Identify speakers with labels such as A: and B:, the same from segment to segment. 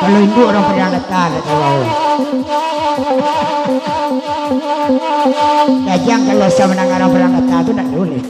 A: Kalau induk orang peringatan tahu. Dajang kalau saya menang orang peringatan itu nak boleh.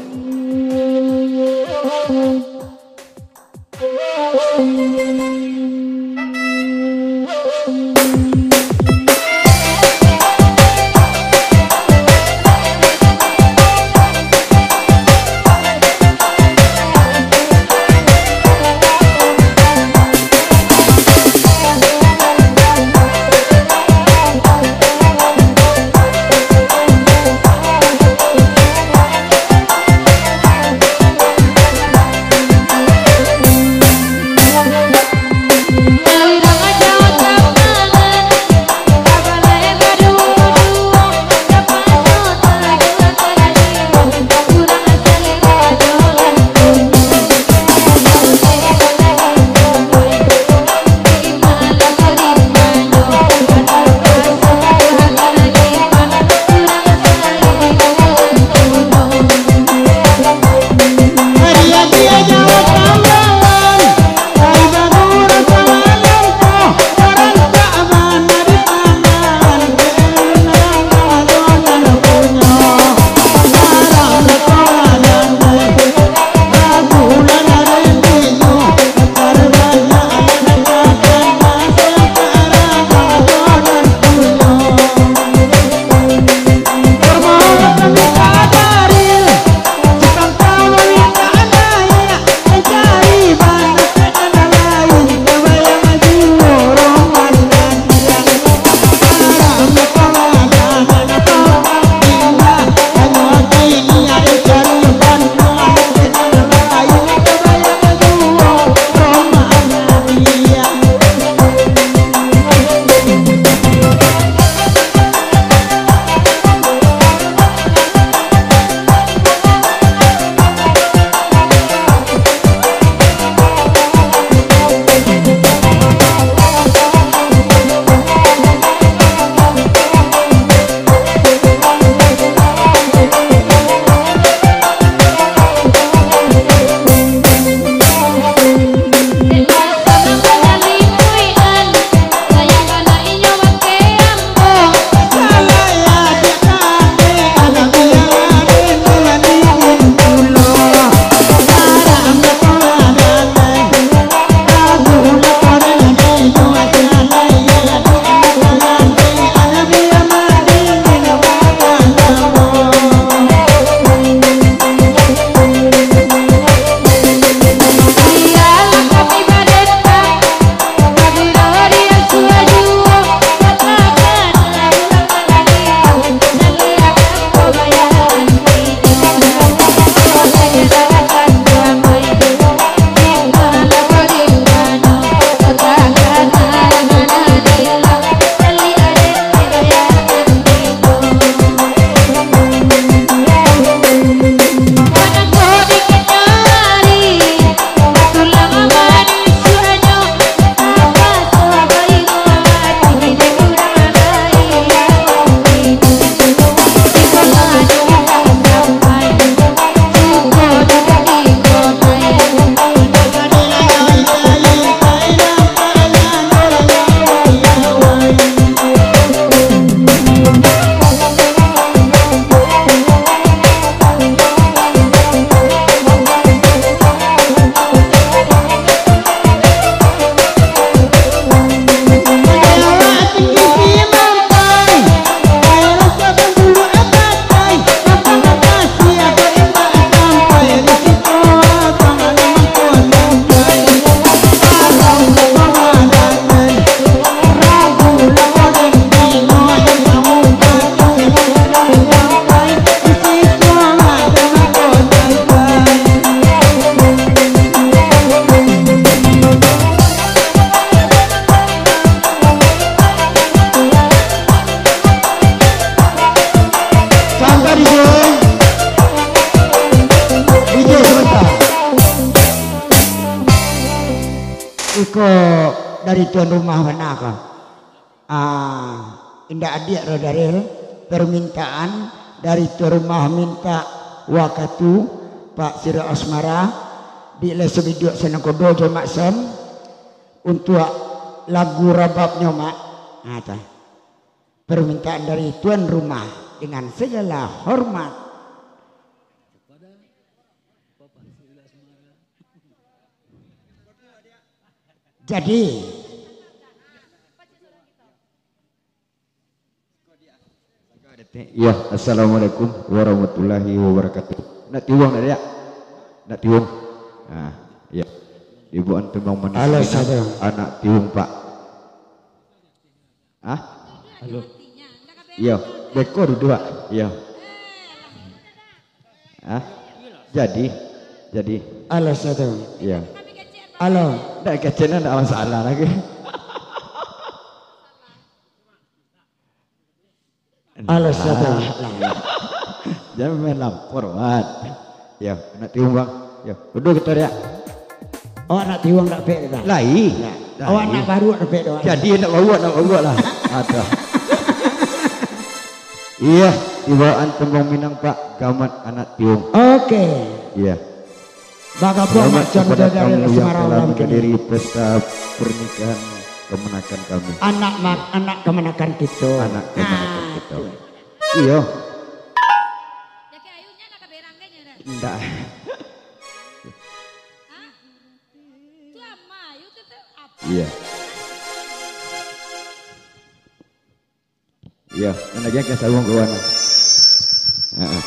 A: Iko dari tuan rumah mana kah? Indah adik dari permintaan dari tuan rumah minta wakatu Pak Sira Asmara di lesu video senakodo jemaah sen untuk lagu rababnya mak. Nah, permintaan dari tuan rumah dengan segala hormat. Jadi
B: ya, assalamualaikum warahmatullahi wabarakatuh. Nak tiwang ada ya? Nak tiwang. Nah, ya. Ibu antum yang menikah anak tiwang Pak. Ah? Halo. Iya, beko dua. Iya. Ah? Jadi.
A: Halo satu.
B: Iya.
A: Halo.
B: Ndak kecena ndak masalah lagi.
A: Halo satu.
B: Jangan main lapor, Mat. Ya, anak tiung Bang. Ya, duduk kita ya.
A: Oh, anak tiwang tak pek dah.
B: Lai.
A: Oh, anak baru tak pek doang.
B: Jadi nak bawa lah. Ada. Iya, tibaan tembang Minang Pak, gamat anak tiung.
A: Oke.
B: Iya.
A: Baga buang contoh dari Semarang
B: telah
A: Lam
B: menghadiri pesta pernikahan kemenakan kami.
A: Anak kemenakan kita.
B: Anak kemenakan kita. Iya. Ndak. Iya. Iya, kan aja ke sawung ke wana. Heeh.